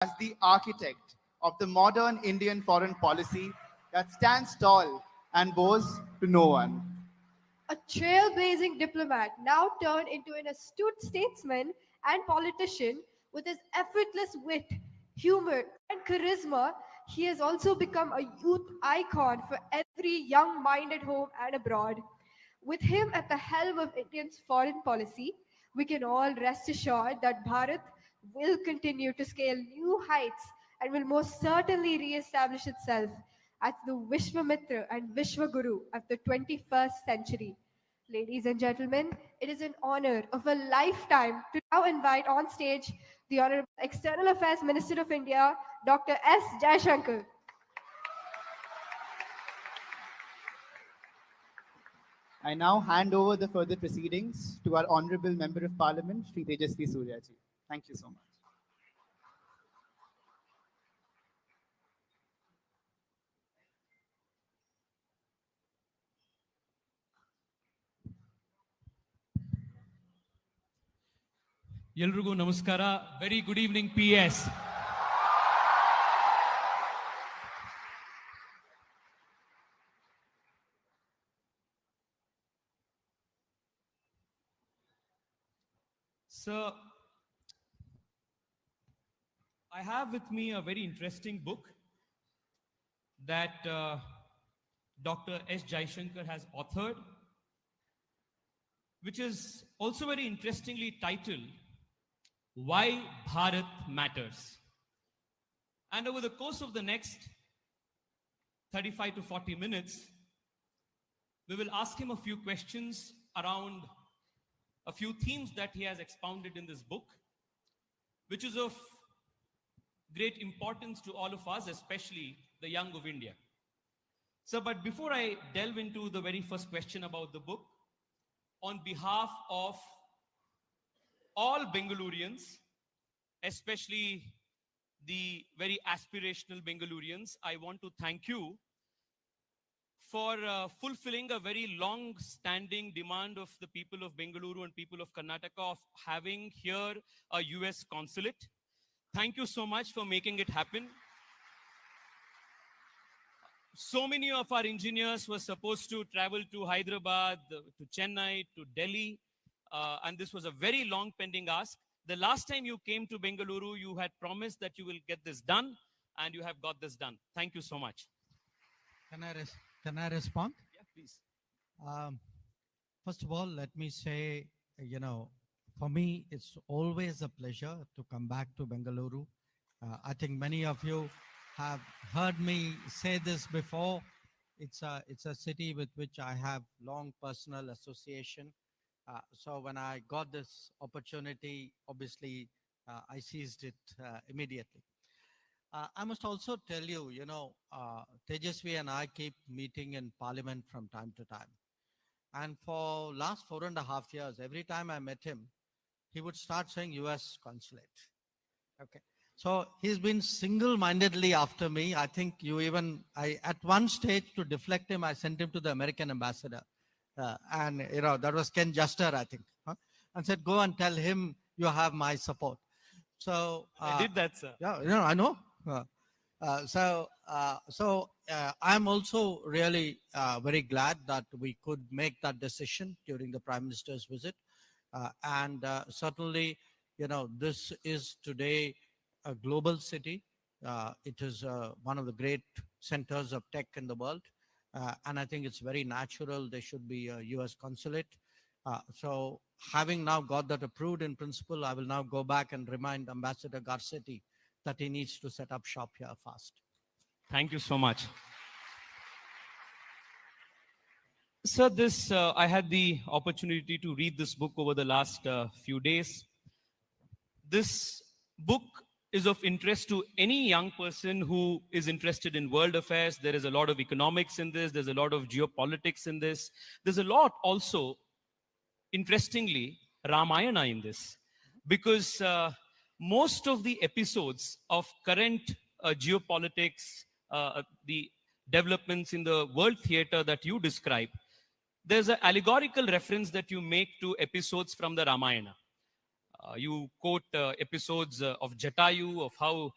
as the architect of the modern Indian foreign policy that stands tall and bows to no one. A trailblazing diplomat now turned into an astute statesman and politician with his effortless wit, humor, and charisma, he has also become a youth icon for every young mind at home and abroad. With him at the helm of India's foreign policy, we can all rest assured that Bharat will continue to scale new heights and will most certainly re-establish itself as the Vishwamitra and Vishwaguru of the 21st century. Ladies and gentlemen, it is an honor of a lifetime to now invite on stage the Honorable External Affairs Minister of India, Dr. S. Jaishankar. I now hand over the further proceedings to our Honorable Member of Parliament, Shri Tejasvi Surya ji. Thank you so much. ಎಲ್ರಿಗೂ ನಮಸ್ಕಾರ. Very good evening, PS. So, I have with me a very interesting book that Dr. S. Jaishankar has authored, which is also very interestingly titled Why Bharat Matters. And over the course of the next 35 to 40 minutes, we will ask him a few questions around a few themes that he has expounded in this book, which is of great importance to all of us, especially the young of India. So, but before I delve into the very first question about the book, on behalf of all Bengalurians, especially the very aspirational Bengalurians, I want to thank you for fulfilling a very long-standing demand of the people of Bengaluru and people of Karnataka of having here a US consulate. Thank you so much for making it happen. So many of our engineers were supposed to travel to Hyderabad, to Chennai, to Delhi, and this was a very long pending ask. The last time you came to Bengaluru, you had promised that you will get this done, and you have got this done. Thank you so much. Can I respond? Yeah, please. First of all, let me say, for me, it's always a pleasure to come back to Bengaluru. I think many of you have heard me say this before. It's a city with which I have long personal association. So when I got this opportunity, obviously, I seized it immediately. I must also tell you, Tejasvi and I keep meeting in Parliament from time to time. And for last 4.5 years, every time I met him, he would start saying US consulate. Okay. So he's been single-mindedly after me. I think at one stage to deflect him, I sent him to the American ambassador. And, that was Ken Juster, I think. And said, go and tell him you have my support. So I did that, sir. Yeah, I know. I'm also really very glad that we could make that decision during the Prime Minister's visit. And certainly, this is today a global city. It is one of the great centers of tech in the world. And I think it's very natural there should be a US consulate. So having now got that approved in principle, I will now go back and remind Ambassador Garcetti that he needs to set up shop here fast. Thank you so much. Sir, I had the opportunity to read this book over the last few days. This book is of interest to any young person who is interested in world affairs. There is a lot of economics in this. There's a lot of geopolitics in this. There's a lot also, interestingly, Ramayana in this. Because most of the episodes of current geopolitics, the developments in the world theater that you describe, there's an allegorical reference that you make to episodes from the Ramayana. You quote episodes of Jatayu, of how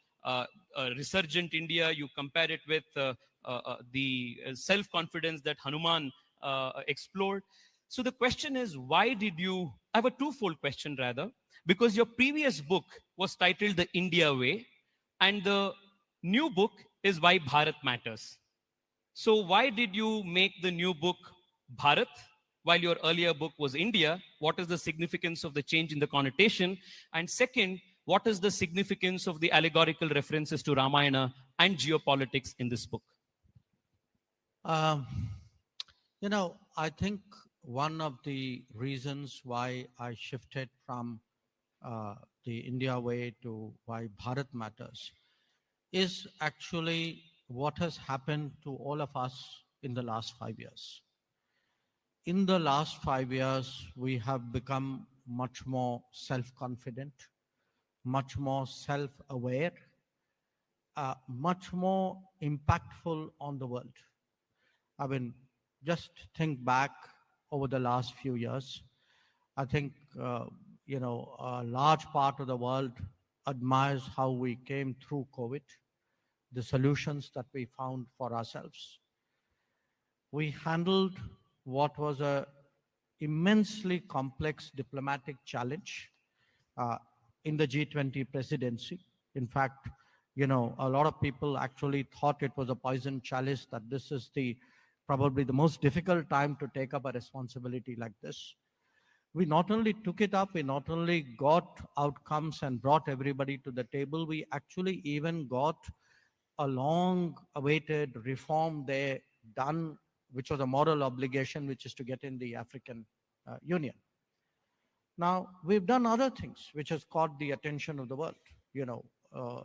resurgent India, you compare it with the self-confidence that Hanuman explored. So the question is, why did you, I have a twofold question rather, because your previous book was titled The India Way, and the new book is Why Bharat Matters. So why did you make the new book Bharat while your earlier book was India? What is the significance of the change in the connotation? And second, what is the significance of the allegorical references to Ramayana and geopolitics in this book? Um, I think one of the reasons why I shifted from the India way to why Bharat matters is actually what has happened to all of us in the last 5 years. In the last 5 years, we have become much more self-confident, much more self-aware, much more impactful on the world. I mean, just think back over the last few years. I think, a large part of the world admires how we came through COVID, the solutions that we found for ourselves. We handled what was a immensely complex diplomatic challenge uh, in the G20 presidency. In fact, a lot of people actually thought it was a poison chalice, that this is probably the most difficult time to take up a responsibility like this. We not only took it up, we not only got outcomes and brought everybody to the table, we actually even got a long awaited reform there done, which was a moral obligation, which is to get in the African Union. Now, we've done other things which has caught the attention of the world.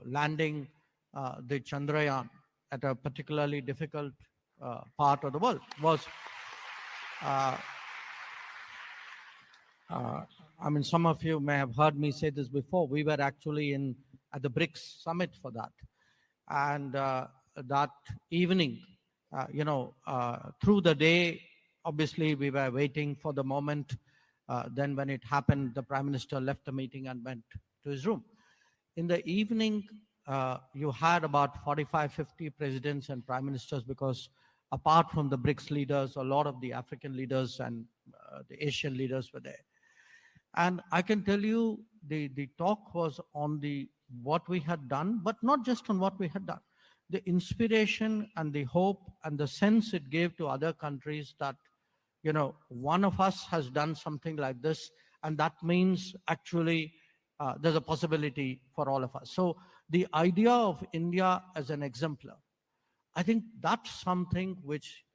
Landing the Chandrayaan at a particularly difficult part of the world was, some of you may have heard me say this before. We were actually at the BRICS summit for that. And that evening, through the day, obviously we were waiting for the moment. Then when it happened, the Prime Minister left the meeting and went to his room. In the evening, you had about 45, 50 presidents and prime ministers, because apart from the BRICS leaders, a lot of the African leaders and the Asian leaders were there. And I can tell you, the talk was on what we had done, but not just on what we had done. The inspiration and the hope and the sense it gave to other countries that, one of us has done something like this, and that means actually there's a possibility for all of us. So the idea of India as an exemplar, I think that's something which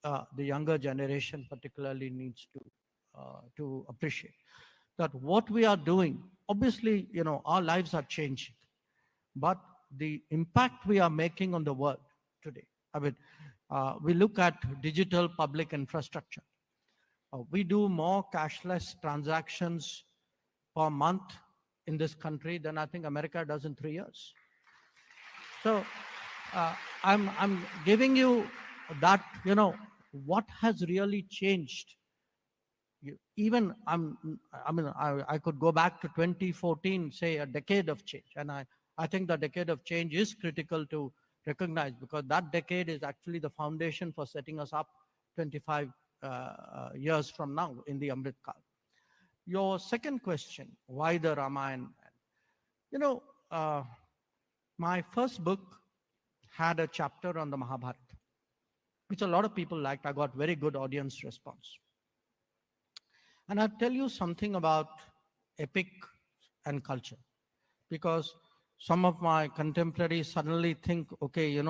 the younger generation particularly needs to appreciate. That what we are doing, obviously, our lives are changing, but the impact we are making on the world today. I mean, we look at digital public infrastructure. We do more cashless transactions per month in this country than I think America does in 3 years. So I'm giving you that, what has really changed. I could go back to 2014, say a decade of change. And I think the decade of change is critical to recognize, because that decade is actually the foundation for setting us up 25 years from now in the Amrit Kal. Your second question, why the Ramayana? My first book had a chapter on the Mahabharata, which a lot of people liked. I got very good audience response. And I'll tell you something about epic and culture, because some of my contemporaries suddenly think, okay,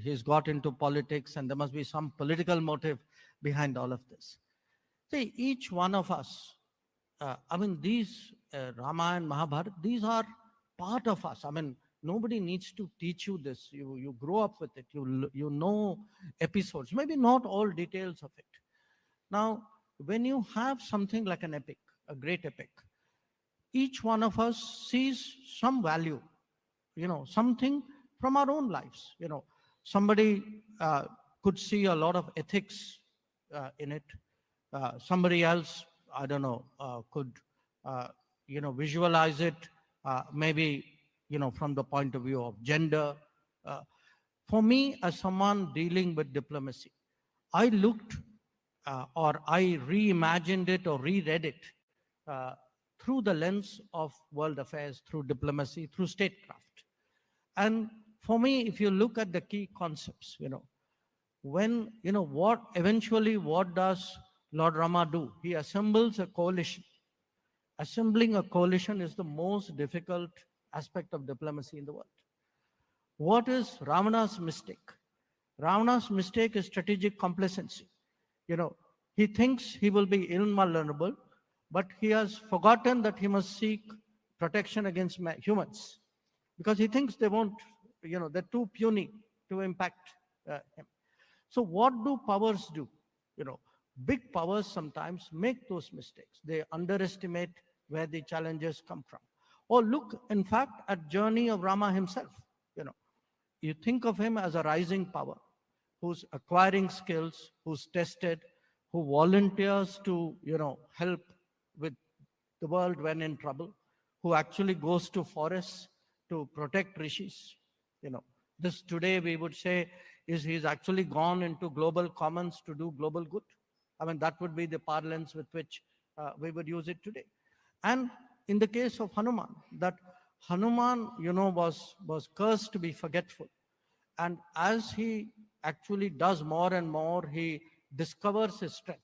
he's got into politics and there must be some political motive behind all of this. See, each one of us, these Ramayana, Mahabharata, these are part of us. Nobody needs to teach you this. You grow up with it. You know episodes, maybe not all details of it. Now, when you have something like an epic, a great epic, each one of us sees some value, something from our own lives. Somebody could see a lot of ethics in it. Somebody else, I don't know, could, visualize it, maybe, from the point of view of gender. Uh, for me, as someone dealing with diplomacy, I looked or I reimagined it or reread it uh, through the lens of world affairs, through diplomacy, through statecraft. And for me, if you look at the key concepts, when, what does Lord Rama do? He assembles a coalition. Assembling a coalition is the most difficult aspect of diplomacy in the world. What is Ravana's mistake? Ravana's mistake is strategic complacency. He thinks he will be invulnerable, but he has forgotten that he must seek protection against humans because he thinks they won't, they're too puny to impact him. So what do powers do? Big powers sometimes make those mistakes. They underestimate where the challenges come from. Or look, in fact, at journey of Rama himself. You think of him as a rising power who's acquiring skills, who's tested, who volunteers to, help with the world when in trouble, who actually goes to forests to protect rishis. This today we would say is he's actually gone into global commons to do global good. I mean, that would be the parlance with which we would use it today. And in the case of Hanuman, that Hanuman, was cursed to be forgetful. And as he actually does more and more, he discovers his strength.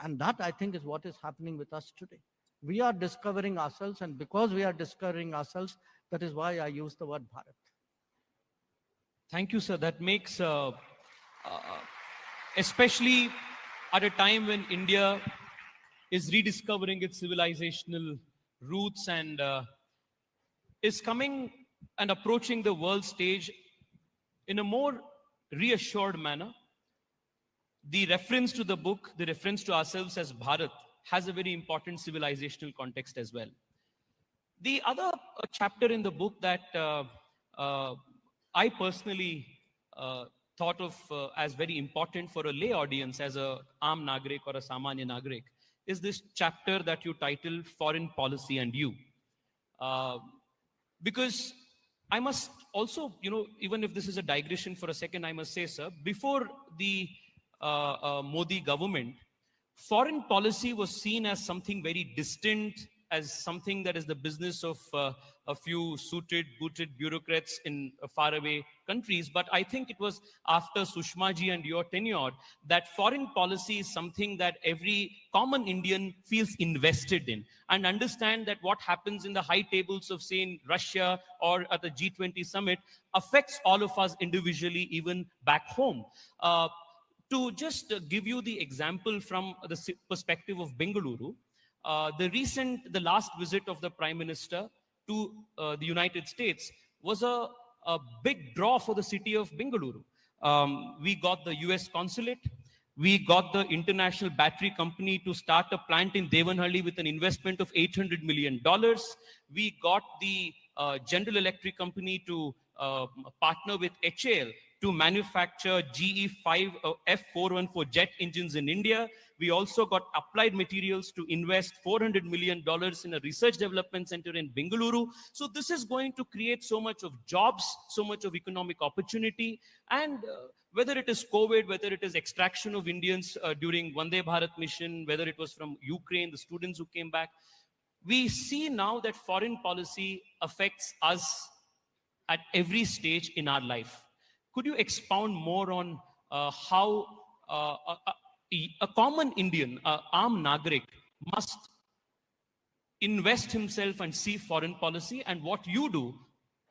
And that, I think, is what is happening with us today. We are discovering ourselves, and because we are discovering ourselves, that is why I use the word Bharat. Thank you, sir. That makes, especially at a time when India is rediscovering its civilizational roots and is coming and approaching the world stage in a more reassured manner. The reference to the book, the reference to ourselves as Bharat, has a very important civilizational context as well. The other chapter in the book that I personally thought of as very important for a lay audience, as a Aam Nagrik or a Samanya Nagrik, is this chapter that you titled Foreign Policy and You. Because I must also, even if this is a digression for a second, I must say, sir, before the Modi government, foreign policy was seen as something very distant, as something that is the business of a few suited, booted bureaucrats in faraway countries. But I think it was after Sushma ji and your tenure that foreign policy is something that every common Indian feels invested in, and understand that what happens in the high tables of, say, in Russia or at the G20 summit affects all of us individually, even back home. To just give you the example from the perspective of Bengaluru, the last visit of the Prime Minister to the United States was a big draw for the city of Bengaluru. We got the US consulate. We got the International Battery Company to start a plant in Devanahalli with an investment of $800 million. We got the General Electric Company to partner with HAL to manufacture GE5 F414 jet engines in India. We also got Applied Materials to invest $400 million in a research development center in Bengaluru. So this is going to create so much of jobs, so much of economic opportunity. And whether it is COVID, whether it is extraction of Indians during Vande Bharat mission, whether it was from Ukraine, the students who came back, we see now that foreign policy affects us at every stage in our life. Could you expound more on how a common Indian, Aam Nagrik, must invest himself and see foreign policy, and what you do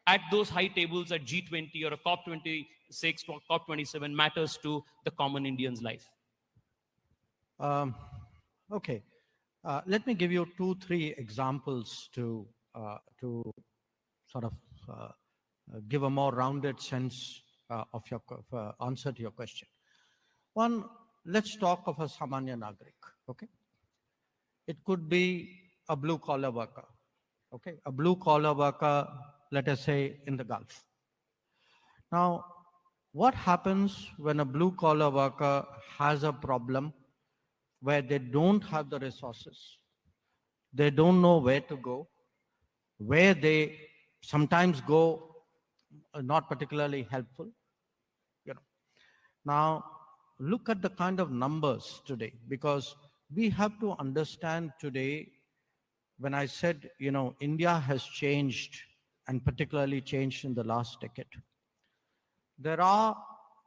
at those high tables at G20 or a COP26 or COP27 matters to the common Indian's life? Okay. Let me give you 2-3 examples to sort of give a more rounded sense of your answer to your question. One, let's talk of a Samanya Nagrik, okay? It could be a blue-collar worker, okay? A blue-collar worker, let us say, in the Gulf. Now, what happens when a blue-collar worker has a problem where they don't have the resources, they don't know where to go, where they sometimes go not particularly helpful. You know. Now, look at the kind of numbers today, because we have to understand today, when I said, India has changed, and particularly changed in the last decade. There are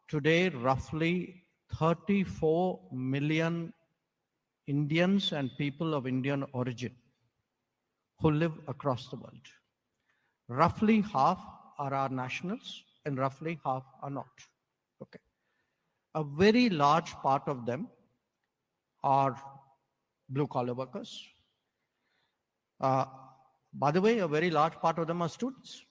today roughly 34 million Indians and people of Indian origin who live across the world. Roughly half are our nationals and roughly half are not. Okay. A very large part of them are blue collar workers. By the way, a very large part of them are students.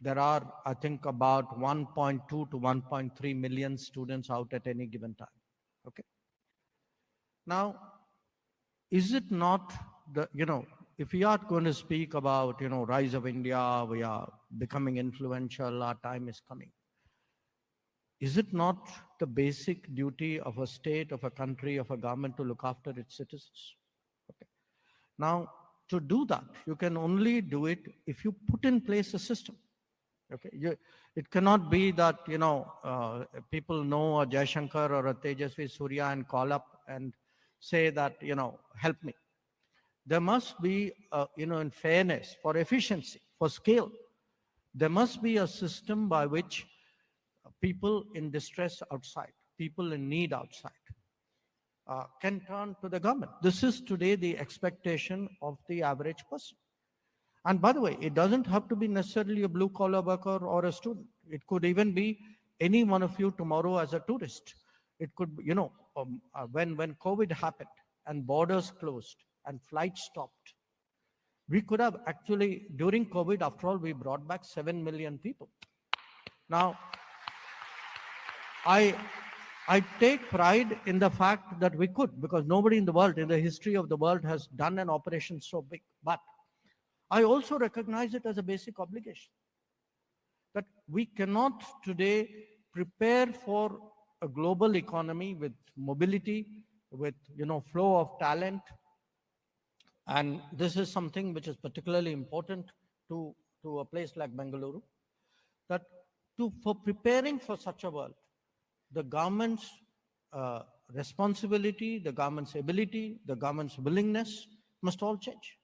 There are, I think, about 1.2 to 1.3 million students out at any given time. Okay. Now, is it not if we are going to speak about, rise of India, we are becoming influential, our time is coming. Is it not the basic duty of a state, of a country, of a government to look after its citizens? Okay. Now, to do that, you can only do it if you put in place a system. Okay. It cannot be that, people know a Jaishankar or a Tejasvi Surya and call up and say that, help me. There must be, in fairness, for efficiency, for scale, there must be a system by which people in distress outside, people in need outside, can turn to the government. This is today the expectation of the average person. And by the way, it doesn't have to be necessarily a blue collar worker or a student. It could even be any one of you tomorrow as a tourist. It could, when COVID happened and borders closed and flights stopped, we could have actually, during COVID, after all, we brought back 7 million people. Now, I take pride in the fact that we could, because nobody in the world, in the history of the world, has done an operation so big. But I also recognize it as a basic obligation that we cannot today prepare for a global economy with mobility, with flow of talent. And this is something which is particularly important to a place like Bengaluru, that for preparing for such a world, the government's responsibility, the government's ability, the government's willingness must all change.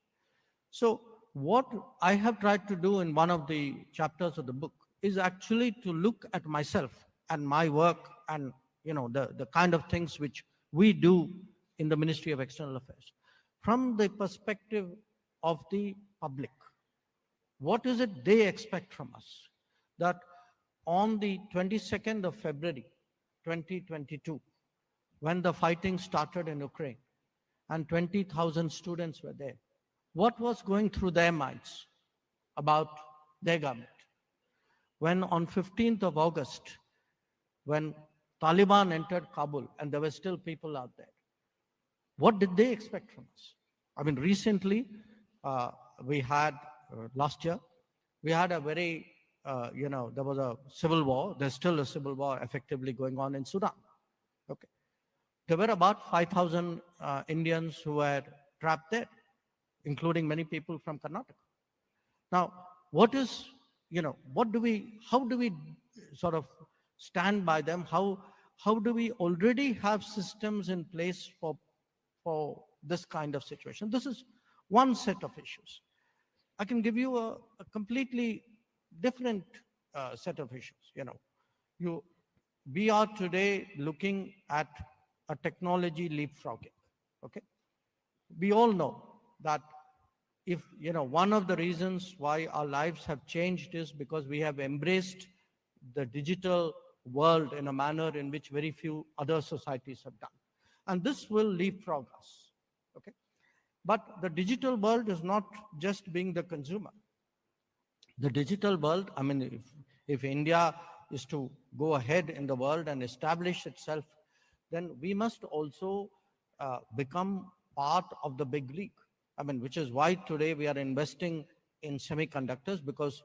So what I have tried to do in one of the chapters of the book is actually to look at myself and my work and the kind of things which we do in the Ministry of External Affairs from the perspective of the public. What is it they expect from us? That on the 22nd of February 2022, when the fighting started in Ukraine and 20,000 students were there, what was going through their minds about their government? When on 15th of August, when Taliban entered Kabul and there were still people out there, what did they expect from us? I mean, recently, we had, last year, we had a very, there was a civil war. There's still a civil war effectively going on in Sudan. Okay. There were about 5,000 Indians who were trapped there, including many people from Karnataka. Now, how do we sort of stand by them? How do we already have systems in place for this kind of situation? This is one set of issues. I can give you a completely different set of issues. We are today looking at a technology leapfrogging. Okay, we all know that if one of the reasons why our lives have changed is because we have embraced the digital world in a manner in which very few other societies have done, and this will leapfrog us. Okay, but the digital world is not just being the consumer. The digital world, I mean, if India is to go ahead in the world and establish itself, then we must also become part of the big league. I mean, which is why today we are investing in semiconductors, because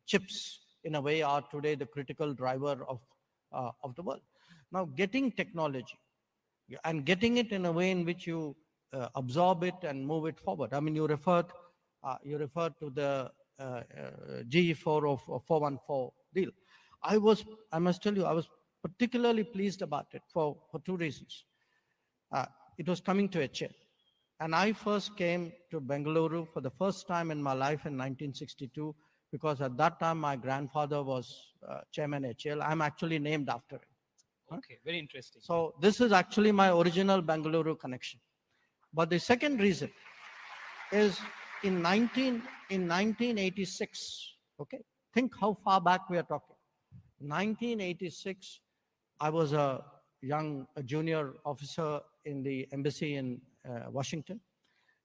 chips in a way are today the critical driver of the world. Now, getting technology and getting it in a way in which you absorb it and move it forward. I mean, you referred You referred to the GE414 deal. I must tell you, I was particularly pleased about it for two reasons. It was coming to HL. And I first came to Bengaluru for the first time in my life in 1962, because at that time my grandfather was chairman HL. I'm actually named after him. Okay, very interesting. So this is actually my original Bengaluru connection. But the second reason is in 1986, okay, think how far back we are talking. 1986, I was a junior officer in the embassy in Washington.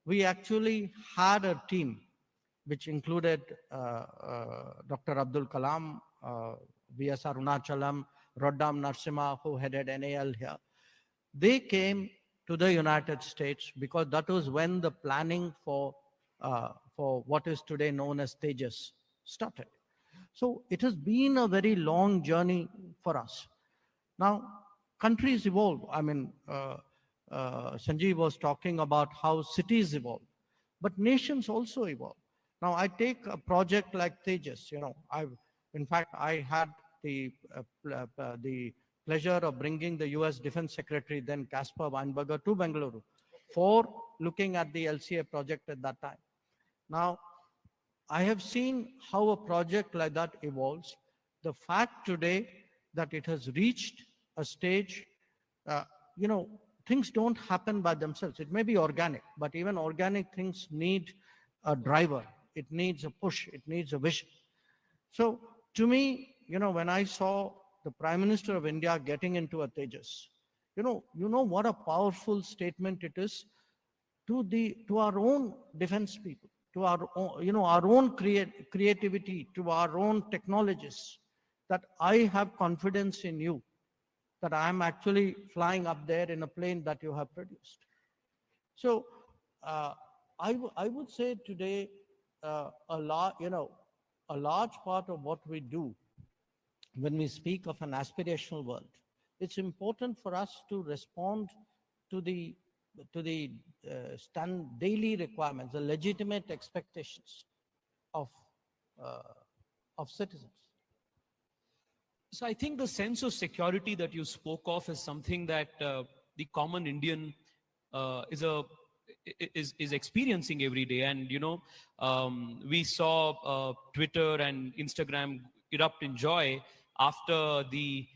We actually had a team which included Dr. Abdul Kalam, V.S. Arunachalam, Roddam Narasimha, who headed NAL here. They came to the United States because that was when the planning for what is today known as Tejas started. So it has been a very long journey for us. Now, countries evolve. I mean, Sanjeev was talking about how cities evolve, but nations also evolve. Now, I take a project like Tejas. In fact, I had the pleasure of bringing the U.S. Defense Secretary, then Caspar Weinberger, to Bengaluru for looking at the LCA project at that time. Now, I have seen how a project like that evolves. The fact today that it has reached a stage, things don't happen by themselves. It may be organic, but even organic things need a driver. It needs a push. It needs a vision. So to me, when I saw the Prime Minister of India getting into a Tejas, you know what a powerful statement it is to our own defense people, to our own, our own creativity, to our own technologists, that I have confidence in you, that I'm actually flying up there in a plane that you have produced. So I would say today a large part of what we do when we speak of an aspirational world, it's important for us to respond to the daily requirements, the legitimate expectations of citizens. So I think the sense of security that you spoke of is something that the common Indian is experiencing every day. And we saw Twitter and Instagram erupt in joy after the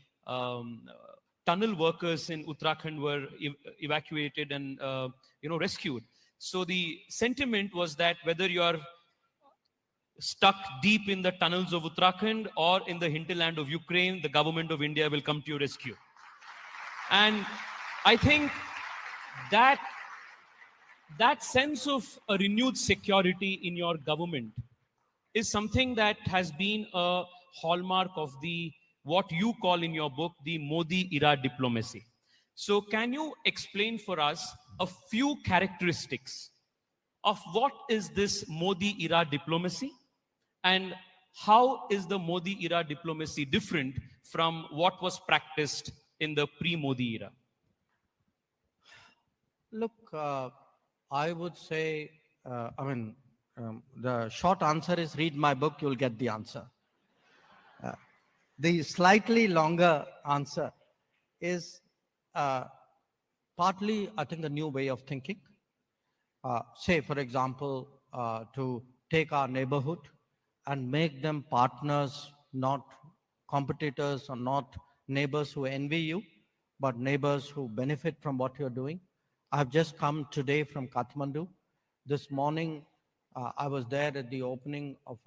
tunnel workers in Uttarakhand were evacuated and rescued. So the sentiment was that whether you are stuck deep in the tunnels of Uttarakhand or in the hinterland of Ukraine, the government of India will come to your rescue. And I think that sense of a renewed security in your government is something that has been a hallmark of what you call in your book, the Modi era diplomacy. So can you explain for us a few characteristics of what is this Modi era diplomacy, and how is the Modi era diplomacy different from what was practiced in the pre-Modi era? Look, I would say, the short answer is read my book, you'll get the answer. The slightly longer answer is partly, I think, a new way of thinking. Say, for example, to take our neighborhood and make them partners, not competitors, or not neighbors who envy you, but neighbors who benefit from what you're doing. I've just come today from Kathmandu. This morning, I was there at the opening of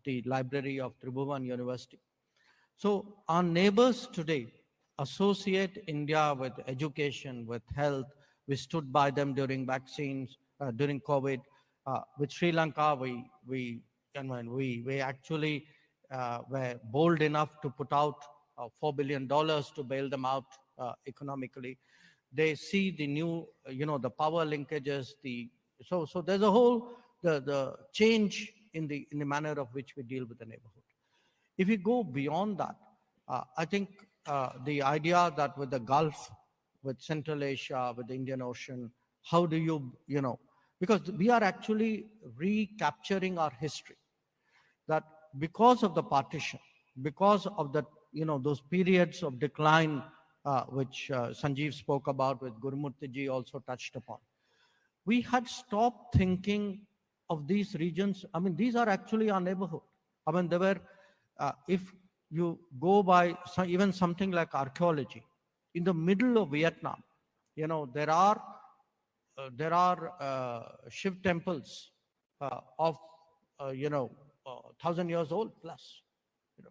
the library of Tribhuvan University. So our neighbors today associate India with education, with health. We stood by them during vaccines, during COVID. With Sri Lanka, we actually were bold enough to put out $4 billion to bail them out economically. They see the new, the power linkages. So there's a whole the change in the manner of which we deal with the neighborhood. If you go beyond that, I think the idea that with the Gulf, with Central Asia, with the Indian Ocean, how do you because we are actually recapturing our history. That because of the partition, because of the, those periods of decline, which Sanjeev spoke about, which Gurumurthy ji also touched upon, we had stopped thinking of these regions. I mean, these are actually our neighborhood. I mean, there were, if you go by even something like archaeology, in the middle of Vietnam, there are Shiv temples of, 1,000 years old plus. You know,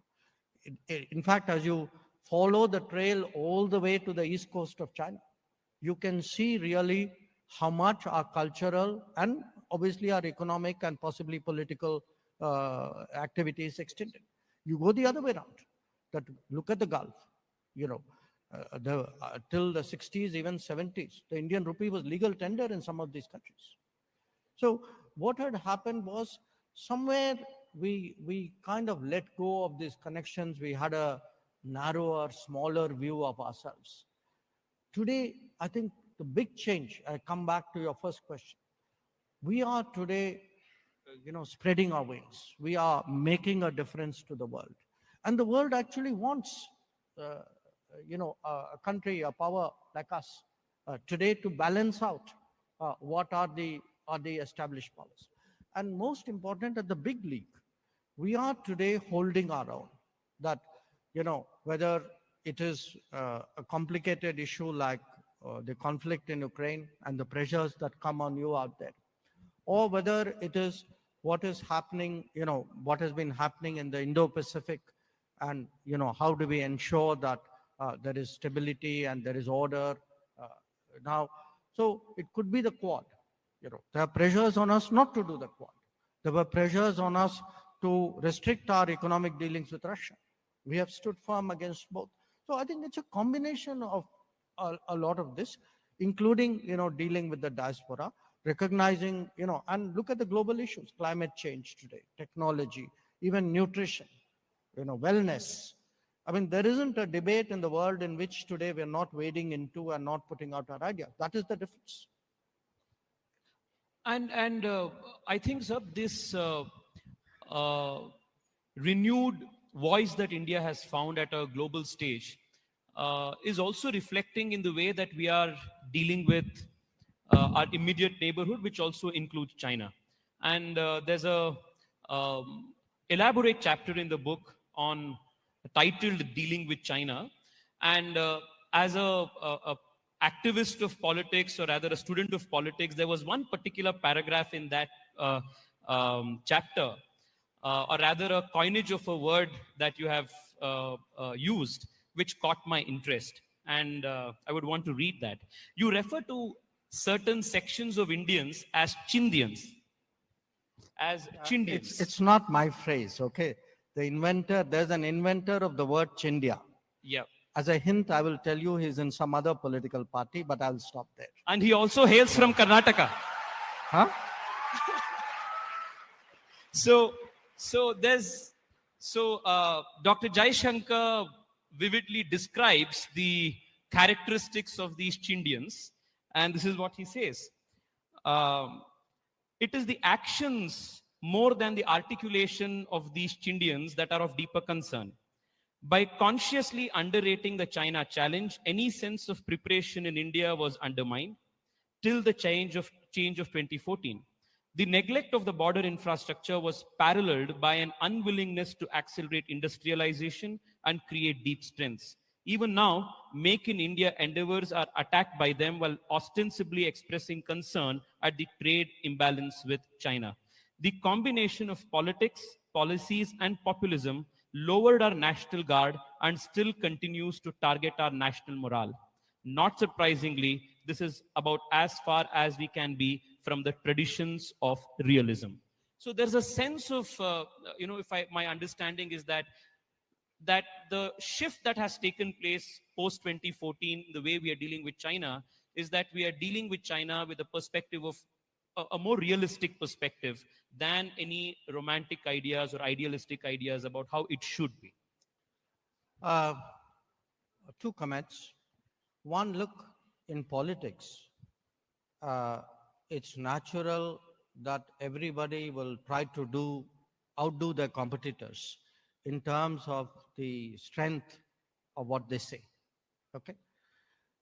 in fact, as you follow the trail all the way to the east coast of China, you can see really how much our cultural and obviously our economic and possibly political activities extended. You go the other way around. That look at the Gulf. Till the 60s, even 70s, the Indian rupee was legal tender in some of these countries. So what had happened was somewhere we kind of let go of these connections. We had a narrower, smaller view of ourselves. Today, I think the big change, I come back to your first question. We are today, spreading our wings. We are making a difference to the world. And the world actually wants, a country, a power like us today to balance out what are the established powers. And most important, at the big league, we are today holding our own. That, whether it is a complicated issue like the conflict in Ukraine and the pressures that come on you out there, or whether it is what is happening, what has been happening in the Indo-Pacific, and, how do we ensure that there is stability and there is order now. So it could be the Quad. There are pressures on us not to do the Quad. There were pressures on us to restrict our economic dealings with Russia. We have stood firm against both. So I think it's a combination of a lot of this, including, dealing with the diaspora, recognizing, and look at the global issues, climate change today, technology, even nutrition, wellness. I mean, there isn't a debate in the world in which today we're not wading into and not putting out our ideas. That is the difference. And I think, sir, this uh, renewed voice that India has found at a global stage is also reflecting in the way that we are dealing with our immediate neighborhood, which also includes China. And there's a elaborate chapter in the book on titled "Dealing with China," and as a activist of politics, or rather a student of politics, there was one particular paragraph in that chapter, or rather a coinage of a word that you have used, which caught my interest. And I would want to read that. You refer to certain sections of Indians as Chindians. As Chindians. It's not my phrase, okay? There's an inventor of the word Chindia. Yeah. As a hint, I will tell you he's in some other political party, but I'll stop there. And he also hails from Karnataka. Huh? So Dr. Jaishankar vividly describes the characteristics of these Chindians, and this is what he says. It is the actions more than the articulation of these Chindians that are of deeper concern. By consciously underrating the China challenge, any sense of preparation in India was undermined till the change of 2014. The neglect of the border infrastructure was paralleled by an unwillingness to accelerate industrialization and create deep strengths. Even now, Make in India endeavors are attacked by them while ostensibly expressing concern at the trade imbalance with China. The combination of politics, policies, and populism lowered our national guard and still continues to target our national morale. Not surprisingly, this is about as far as we can be from the traditions of realism. So there's a sense of, my understanding is that the shift that has taken place post 2014, the way we are dealing with China, is that we are dealing with China with a perspective of a more realistic perspective than any romantic ideas or idealistic ideas about how it should be. Two comments. One, look, in politics, it's natural that everybody will try to outdo their competitors in terms of the strength of what they say. Okay.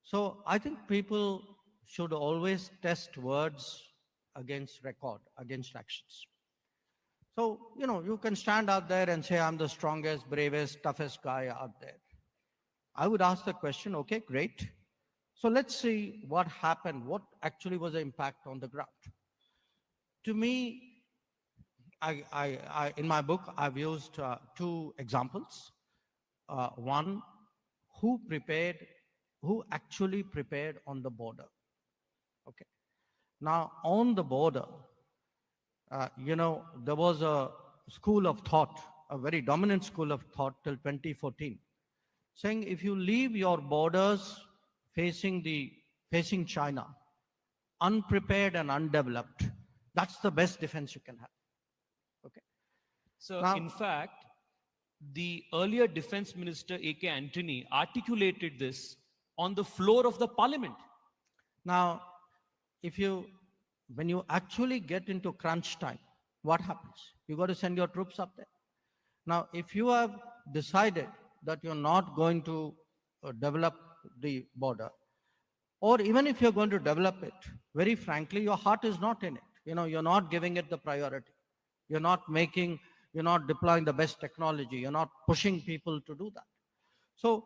So I think people should always test words against record, against actions. So, you can stand out there and say, I'm the strongest, bravest, toughest guy out there. I would ask the question, okay, great. So let's see what happened, what actually was the impact on the ground. To me, in my book, I've used two examples. One, who prepared, who actually prepared on the border. Okay. Now, on the border, there was a school of thought, a very dominant school of thought till 2014, saying if you leave your borders facing China, unprepared and undeveloped, that's the best defense you can have. Okay. So, Now, in fact, the earlier Defense Minister A.K. Antony articulated this on the floor of the parliament. now, when you actually get into crunch time, what happens? You got to send your troops up there. Now, if you have decided that you're not going to develop the border, or even if you're going to develop it, very frankly, your heart is not in it. You're not giving it the priority. You're not deploying the best technology. You're not pushing people to do that. So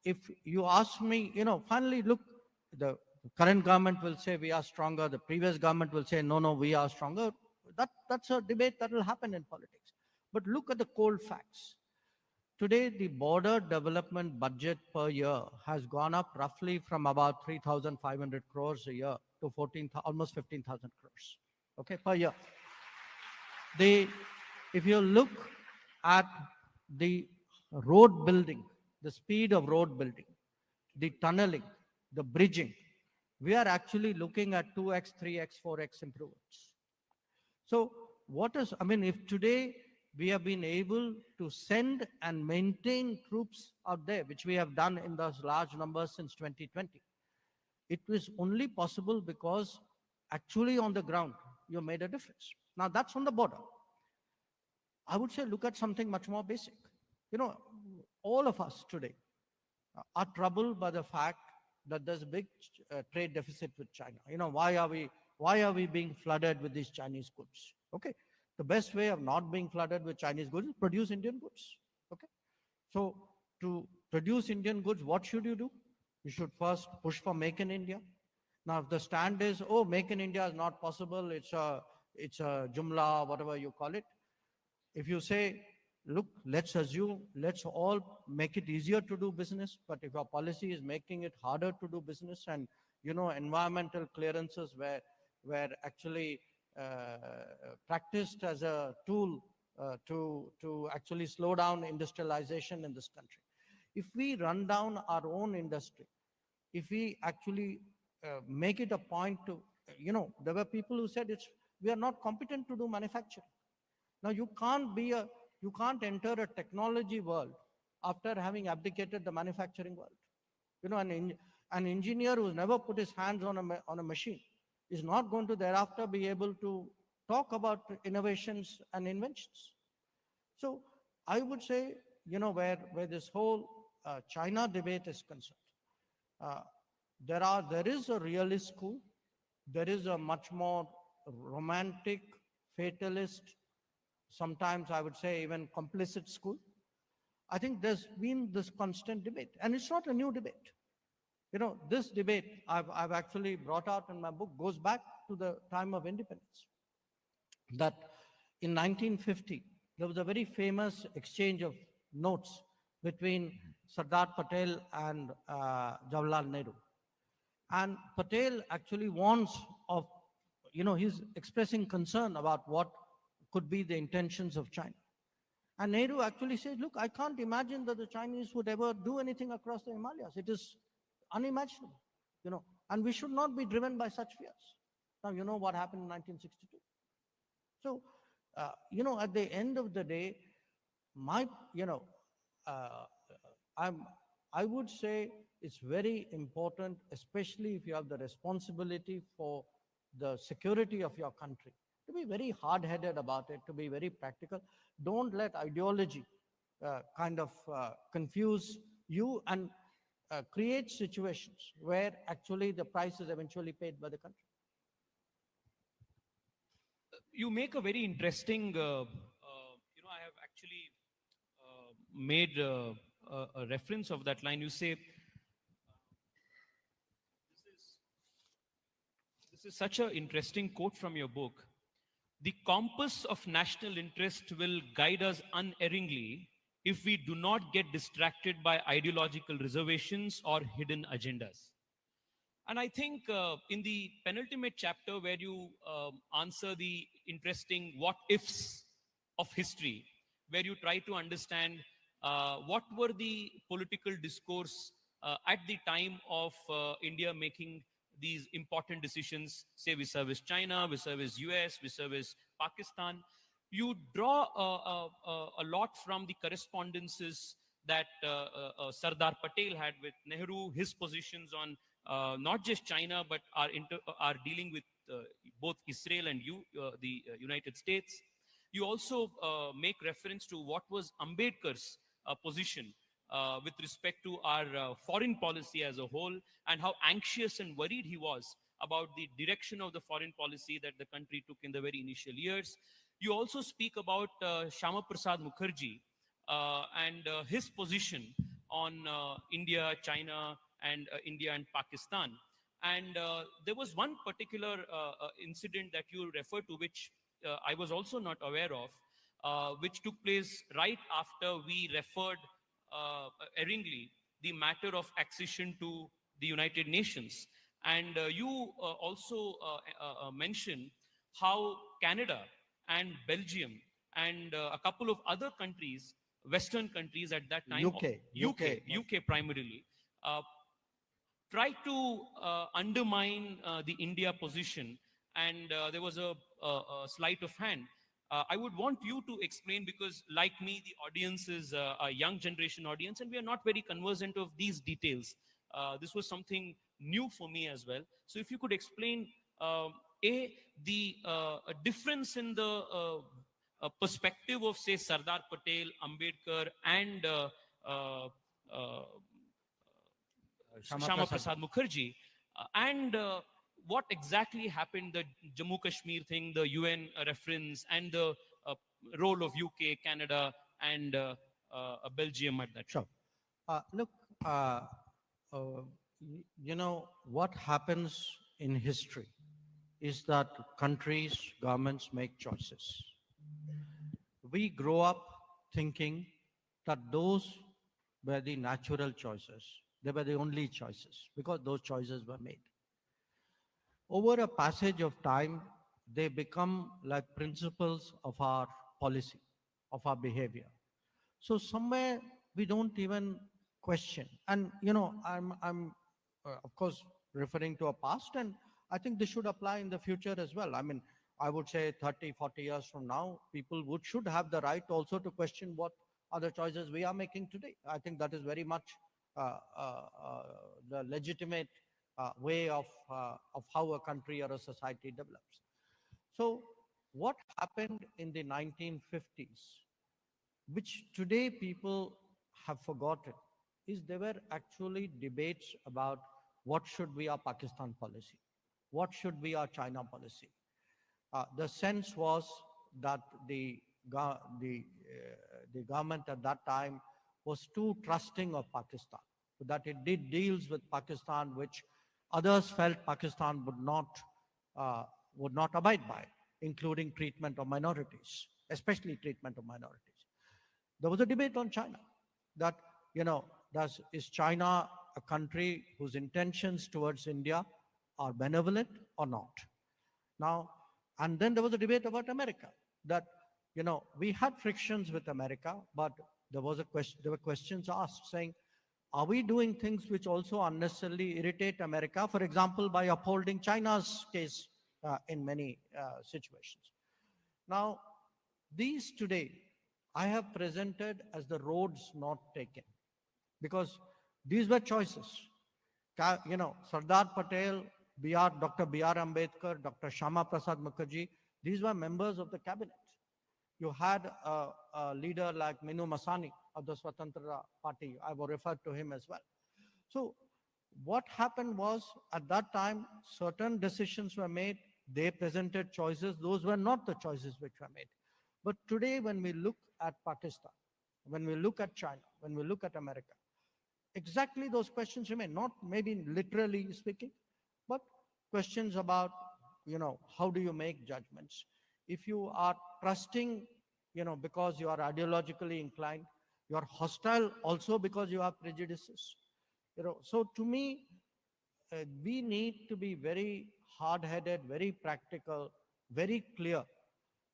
if you ask me, finally, look, the current government will say we are stronger. The previous government will say, no, no, we are stronger. That's a debate that will happen in politics. But look at the cold facts. Today, the border development budget per year has gone up roughly from about 3,500 crores a year to almost 15,000 crores, okay, per year. If you look at the road building, the speed of road building, the tunneling, the bridging, we are actually looking at 2x, 3x, 4x improvements. So if today we have been able to send and maintain troops out there, which we have done in those large numbers since 2020, it was only possible because actually on the ground, you made a difference. Now that's on the border. I would say look at something much more basic. All of us today are troubled by the fact that there's a big trade deficit with China. Why are we being flooded with these Chinese goods? Okay. The best way of not being flooded with Chinese goods is produce Indian goods. Okay. So to produce Indian goods, what should you do? You should first push for Make in India. Now, if the stand is, oh, Make in India is not possible, it's a jumla, whatever you call it. If you say, look, let's all make it easier to do business, but if our policy is making it harder to do business, and environmental clearances were actually practiced as a tool to actually slow down industrialization in this country. If we run down our own industry, if we actually make it a point to, there were people who said we are not competent to do manufacturing. Now you can't enter a technology world after having abdicated the manufacturing world. An engineer who's never put his hands on a machine is not going to thereafter be able to talk about innovations and inventions. So I would say, where this whole China debate is concerned, there is a realist school, there is a much more romantic, fatalist, sometimes I would say even complicit school. I think there's been this constant debate, and it's not a new debate. This debate I've actually brought out in my book goes back to the time of independence. That in 1950, there was a very famous exchange of notes between Sardar Patel and Jawaharlal Nehru. And Patel actually warns of, he's expressing concern about what could be the intentions of China. And Nehru actually says, look, I can't imagine that the Chinese would ever do anything across the Himalayas. It is unimaginable, and we should not be driven by such fears. Now, you know what happened in 1962. So, at the end of the day, I would say it's very important, especially if you have the responsibility for the security of your country, to be very hard-headed about it, to be very practical. Don't let ideology kind of confuse you and create situations where actually the price is eventually paid by the country. You make a very interesting, I have actually made a reference of that line. You say, this is such an interesting quote from your book. The compass of national interest will guide us unerringly if we do not get distracted by ideological reservations or hidden agendas. And I think in the penultimate chapter, where you answer the interesting what ifs of history, where you try to understand what were the political discourse at the time of India making these important decisions, say vis-a-vis China, vis-a-vis US, vis-a-vis Pakistan. You draw a lot from the correspondences that Sardar Patel had with Nehru, his positions on not just China, but are dealing with both Israel and the United States. You also make reference to what was Ambedkar's position with respect to our foreign policy as a whole, and how anxious and worried he was about the direction of the foreign policy that the country took in the very initial years. You also speak about Shama Prasad Mukherjee and his position on India, China, and India and Pakistan. And there was one particular incident that you refer to, which I was also not aware of, which took place right after we referred erringly the matter of accession to the United Nations. And you also mention how Canada and Belgium and a couple of other countries, Western countries at that time, UK primarily, tried to undermine the India position, and there was a sleight of hand. I would want you to explain, because like me, the audience is a young generation audience, and we are not very conversant of these details. This was something new for me as well. So if you could explain, the difference in the perspective of, say, Sardar Patel, Ambedkar, and Shama Prasad Mukherjee, and what exactly happened, the Jammu Kashmir thing, the UN reference, and the role of UK, Canada, and Belgium at that time. Sure. Look, you know, what happens in history is that countries, governments make choices. We grow up thinking that those were the natural choices. They were the only choices because those choices were made. Over a passage of time, they become like principles of our policy, of our behavior. So somewhere we don't even question. And you know, I'm of course referring to a past, and I think this should apply in the future as well. I mean, I would say 30, 40 years from now, people should have the right also to question what other choices we are making today. I think that is very much uh, uh, uh, the legitimate way of how a country or a society develops. So what happened in the 1950s, which today people have forgotten, is there were actually debates about what should be our Pakistan policy, what should be our China policy. The sense was that the government at that time was too trusting of Pakistan, that it did deals with Pakistan which others felt Pakistan would not abide by, including treatment of minorities, especially treatment of minorities. There was a debate on China that, you know, is China a country whose intentions towards India are benevolent or not? Now, and then there was a debate about America that, you know, we had frictions with America, but there were questions asked saying, are we doing things which also unnecessarily irritate America? For example, by upholding China's case in many situations. Now, these today I have presented as the roads not taken, because these were choices. You know, Sardar Patel Dr. B.R. Ambedkar, Dr. Shama Prasad Mukherjee, these were members of the cabinet. You had a leader like Minu Masani of the Swatantra Party. I will refer to him as well. So what happened was, at that time, certain decisions were made. They presented choices. Those were not the choices which were made. But today, when we look at Pakistan, when we look at China, when we look at America, exactly those questions remain, not maybe literally speaking, but questions about, how do you make judgments? If you are trusting, because you are ideologically inclined, you are hostile also because you have prejudices. So to me, we need to be very hard-headed, very practical, very clear.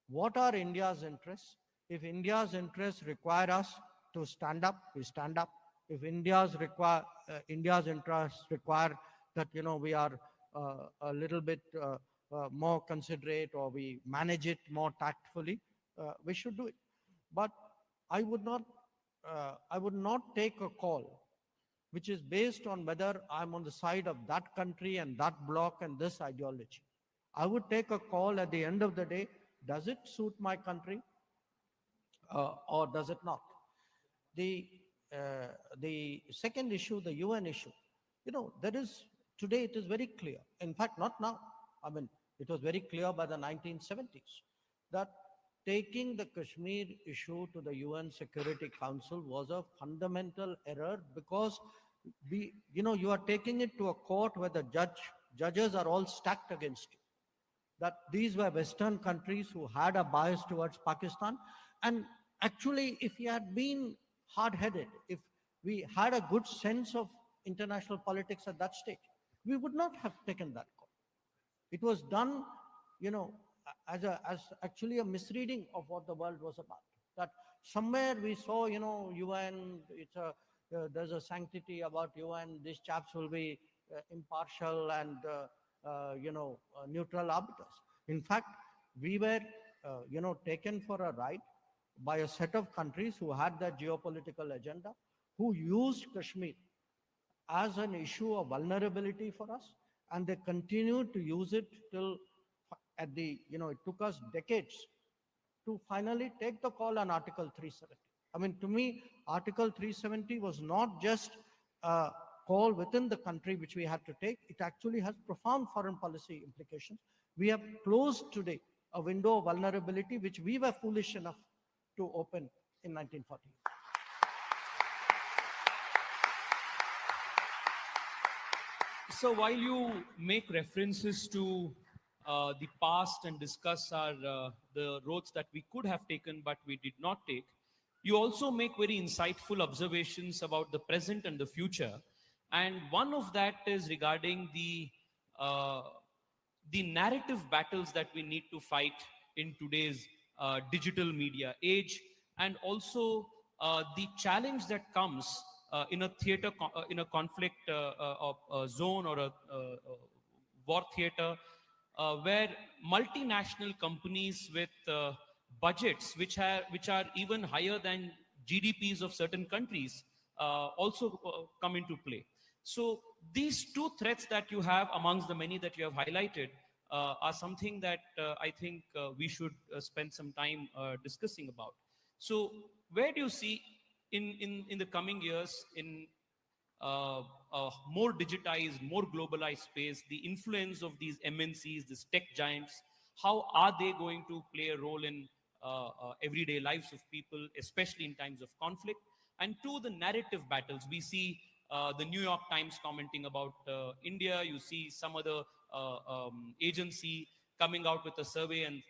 What are India's interests? If India's interests require us to stand up, we stand up. If India's interests require that we are a little bit more considerate, or we manage it more tactfully, we should do it. But I would not take a call which is based on whether I'm on the side of that country and that bloc and this ideology. I would take a call at the end of the day: does it suit my country, or does it not? The second issue, the UN issue, there is today, it is very clear. In fact, not now. I mean, it was very clear by the 1970s that taking the Kashmir issue to the UN Security Council was a fundamental error, because you are taking it to a court where the judges are all stacked against you. That these were Western countries who had a bias towards Pakistan. And actually, if we had been hard-headed, if we had a good sense of international politics at that stage, we would not have taken that call. It was done, as actually a misreading of what the world was about. That somewhere we saw, UN, there's a sanctity about UN. These chaps will be impartial and neutral arbiters. In fact, we were taken for a ride by a set of countries who had that geopolitical agenda, who used Kashmir as an issue of vulnerability for us, and they continued to use it till it took us decades to finally take the call on Article 370. I mean, to me, Article 370 was not just a call within the country which we had to take. It actually has profound foreign policy implications. We have closed today a window of vulnerability which we were foolish enough to open in 1940. So while you make references to the past and discuss the roads that we could have taken but we did not take, you also make very insightful observations about the present and the future. And one of that is regarding the narrative battles that we need to fight in today's digital media age, and also the challenge that comes in a theater, in a conflict zone, or a war theater, where multinational companies with budgets which are even higher than GDPs of certain countries also come into play. So these two threats that you have amongst the many that you have highlighted are something that I think we should spend some time discussing about. So where do you see in the coming years, in a more digitized, more globalized space, the influence of these MNCs, these tech giants? How are they going to play a role in everyday lives of people, especially in times of conflict? And two, the narrative battles. We see the New York Times commenting about India. You see some other agency coming out with a survey and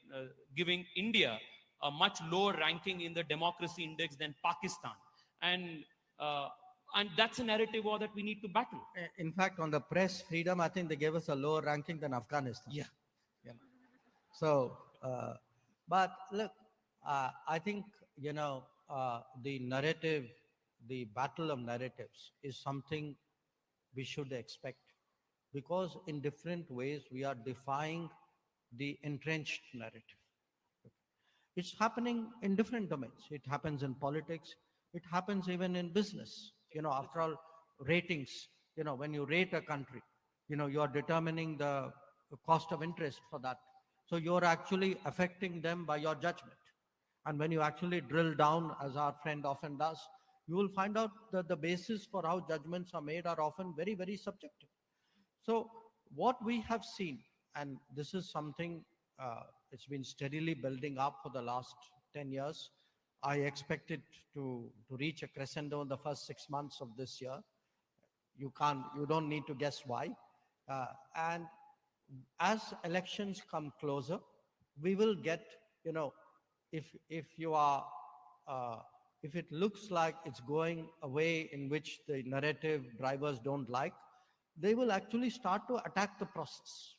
giving India a much lower ranking in the democracy index than Pakistan. And that's a narrative war that we need to battle. In fact, on the press freedom, I think they gave us a lower ranking than Afghanistan. Yeah. So, but look, I think, the narrative, the battle of narratives is something we should expect, because in different ways we are defying the entrenched narrative. It's happening in different domains. It happens in politics. It happens even in business. After all, ratings, when you rate a country, you are determining the cost of interest for that. So you're actually affecting them by your judgment. And when you actually drill down, as our friend often does, you will find out that the basis for how judgments are made are often very, very subjective. So what we have seen, and this is something it's been steadily building up for the last 10 years. I expect it to reach a crescendo in the first 6 months of this year. You don't need to guess why. And as elections come closer, we will get, if you are, if it looks like it's going a way in which the narrative drivers don't like, they will actually start to attack the process.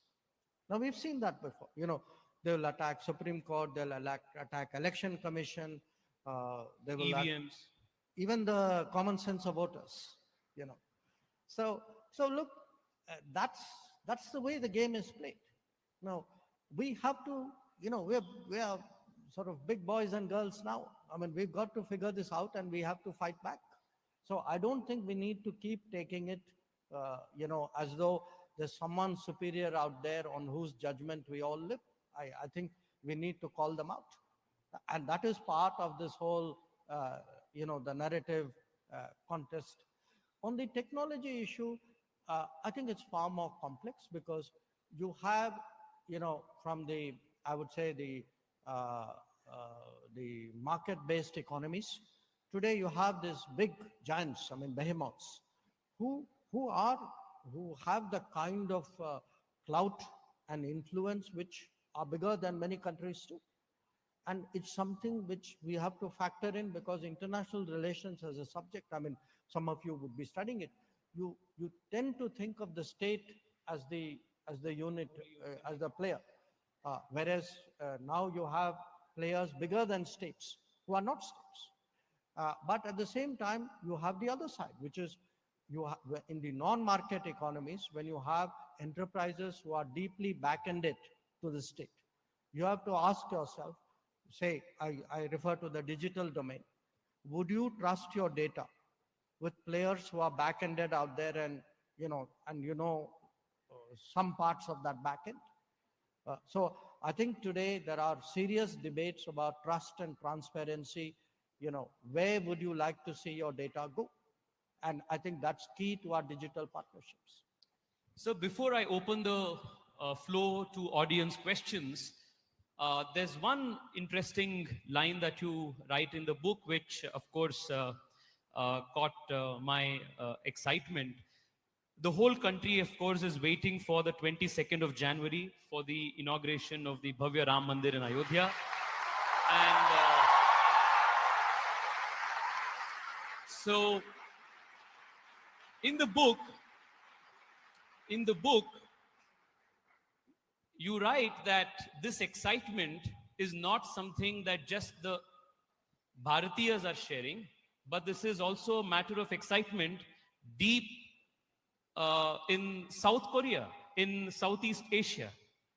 Now we've seen that before. They will attack Supreme Court, they'll attack Election Commission, they will EVMs. even the common sense of voters. You know, so look, that's the way the game is played. Now we have to, we are sort of big boys and girls now. I mean, we've got to figure this out, and we have to fight back. So I don't think we need to keep taking it, as though there's someone superior out there on whose judgment we all live. I think we need to call them out. And that is part of this whole, the narrative contest. On the technology issue, I think it's far more complex, because you have, from the, I would say, the market-based economies. Today you have these big giants, I mean behemoths, who have the kind of clout and influence which are bigger than many countries too. And it's something which we have to factor in, because international relations as a subject, I mean, some of you would be studying it. You tend to think of the state as the unit, as the player, whereas now you have players bigger than states who are not states. But at the same time, you have the other side, which is in the non-market economies, when you have enterprises who are deeply back-ended to the state. You have to ask yourself, say, I refer to the digital domain. Would you trust your data with players who are back-ended out there, and some parts of that back-end? So I think today there are serious debates about trust and transparency. Where would you like to see your data go? And I think that's key to our digital partnerships. So before I open the floor to audience questions, there's one interesting line that you write in the book, which of course caught my excitement. The whole country, of course, is waiting for the 22nd of January for the inauguration of the Bhavya Ram Mandir in Ayodhya. And so in the book, you write that this excitement is not something that just the Bharatiyas are sharing, but this is also a matter of excitement deep in South Korea, in Southeast Asia.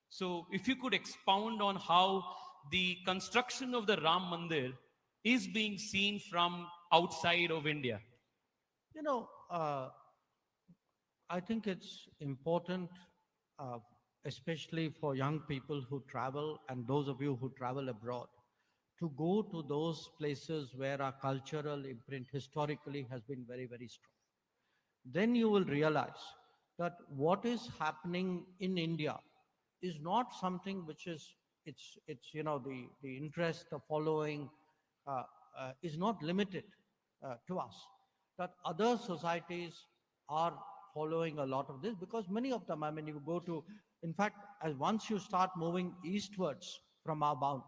So if you could expound on how the construction of the Ram Mandir is being seen from outside of India. I think it's important, especially for young people who travel, and those of you who travel abroad, to go to those places where our cultural imprint historically has been very, very strong. Then you will realize that what is happening in India is not something which is, the interest, the following is not limited to us. That other societies are following a lot of this, because many of them, I mean, you go to, in fact, as once you start moving eastwards from our bound,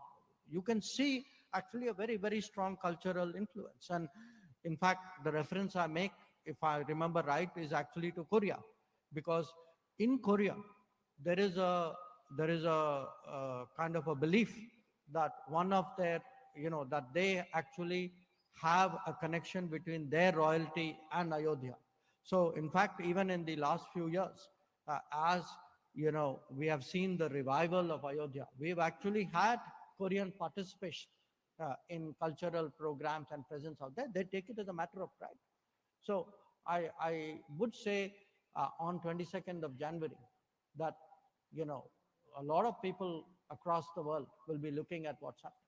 you can see actually a very, very strong cultural influence. And in fact, the reference I make, if I remember right, is actually to Korea, because in Korea, there is a kind of a belief that one of their, that they actually have a connection between their royalty and Ayodhya. So in fact, even in the last few years, as we have seen the revival of Ayodhya, we've actually had Korean participation in cultural programs and presence out there. They take it as a matter of pride. So I would say on 22nd of January that, a lot of people across the world will be looking at what's happening.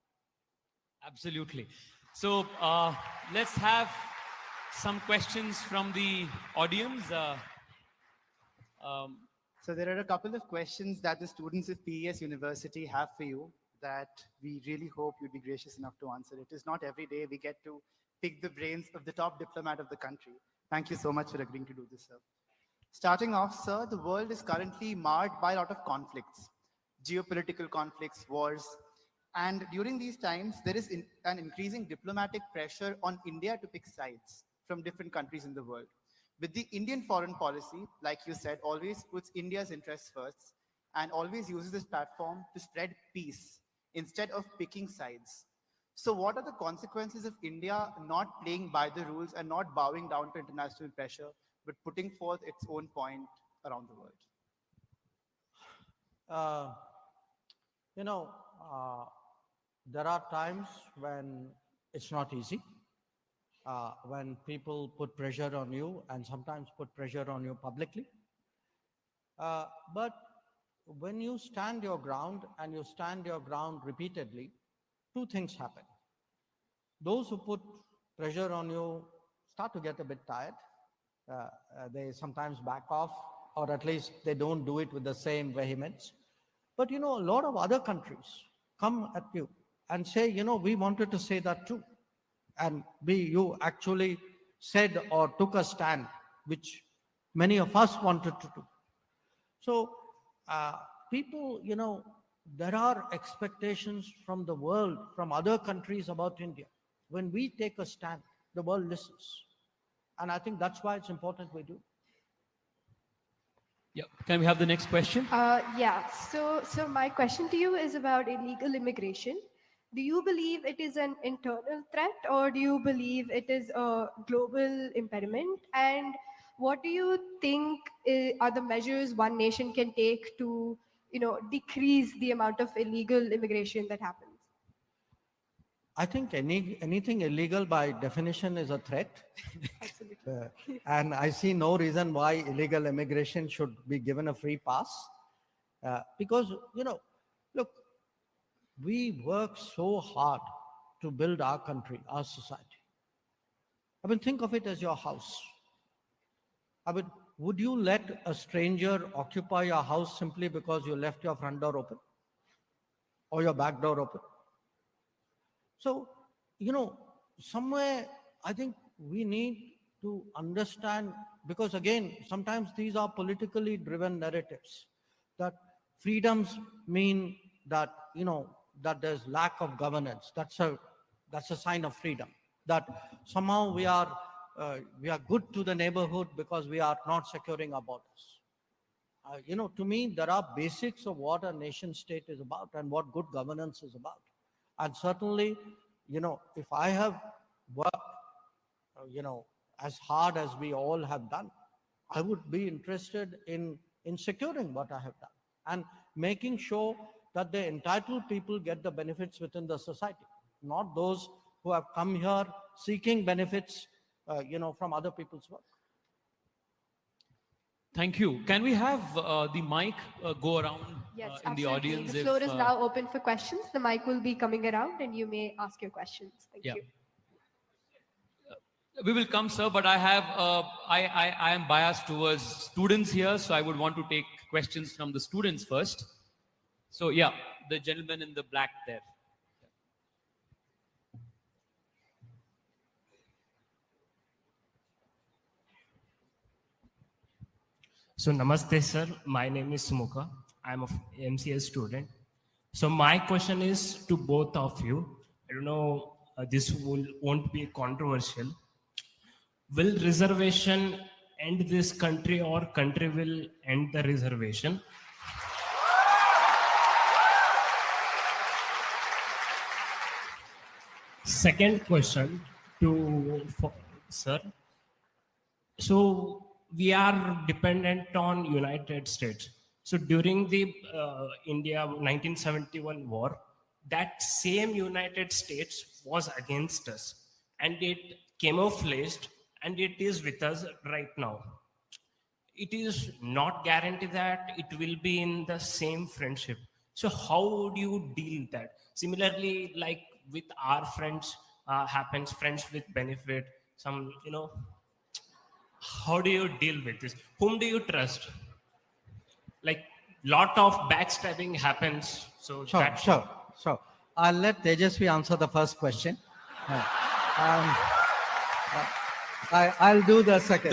Absolutely. So let's have some questions from the audience. Um, So there are a couple of questions that the students of PES University have for you that we really hope you'd be gracious enough to answer. It is not every day we get to pick the brains of the top diplomat of the country. Thank you so much for agreeing to do this, sir. Starting off, sir, the world is currently marred by a lot of conflicts, geopolitical conflicts, wars, and during these times, there is an increasing diplomatic pressure on India to pick sides from different countries in the world. With the Indian foreign policy, like you said, always puts India's interests first and always uses this platform to spread peace instead of picking sides. So, what are the consequences of India not playing by the rules and not bowing down to international pressure, but putting forth its own point around the world? Uh, you know, uh, there are times when it's not easy, when people put pressure on you and sometimes put pressure on you publicly. But when you stand your ground and you stand your ground repeatedly, two things happen. Those who put pressure on you start to get a bit tired. They sometimes back off, or at least they don't do it with the same vehemence. But a lot of other countries come at you and say, we wanted to say that too. And you actually said or took a stand, which many of us wanted to do. So people, there are expectations from the world, from other countries about India. When we take a stand, the world listens. And I think that's why it's important we do. yeah. Can we have the next question? Yeah. So my question to you is about illegal immigration. Do you believe it is an internal threat, or do you believe it is a global impediment? And what do you think are the measures one nation can take to, decrease the amount of illegal immigration that happens? I think anything illegal by definition is a threat. Absolutely. And I see no reason why illegal immigration should be given a free pass. Because, look, we work so hard to build our country, our society. I mean, think of it as your house. I mean, would you let a stranger occupy your house simply because you left your front door open or your back door open? So, somewhere I think we need to understand, because again, sometimes these are politically driven narratives, that freedoms mean that, that there's lack of governance. That's a sign of freedom. That somehow we are good to the neighborhood because we are not securing our borders. To me, there are basics of what a nation state is about and what good governance is about. And certainly, if I have worked, as hard as we all have done, I would be interested in securing what I have done and making sure that the entitled people get the benefits within the society, not those who have come here seeking benefits, from other people's work. Thank you. Can we have the mic go around Yes, in the absolutely. audience? The floor is now open for questions. The mic will be coming around and you may ask your questions. Thank Yeah. you. We will come, sir, but I have I am biased towards students here, so I would want to take questions from the students first. So yeah, the gentleman in the black there. So namaste sir, my name is Sumukha. I'm a MCA student. So my question is to both of you. I don't know, this won't be controversial. Will reservation end this country or country will end the reservation? Second question sir. So we are dependent on United States. So during the India 1971 war, that same United States was against us and it camouflaged and it is with us right now. it is not guaranteed that it will be in the same friendship. So how would you deal with that? Similarly, like with our friends, happens friends with benefit, some, how do you deal with this? Whom do you trust? Like, lot of backstabbing happens. So Sure, that's sure, sure. I'll let Tejasvi answer the first question. Uh, um, I'll do the second.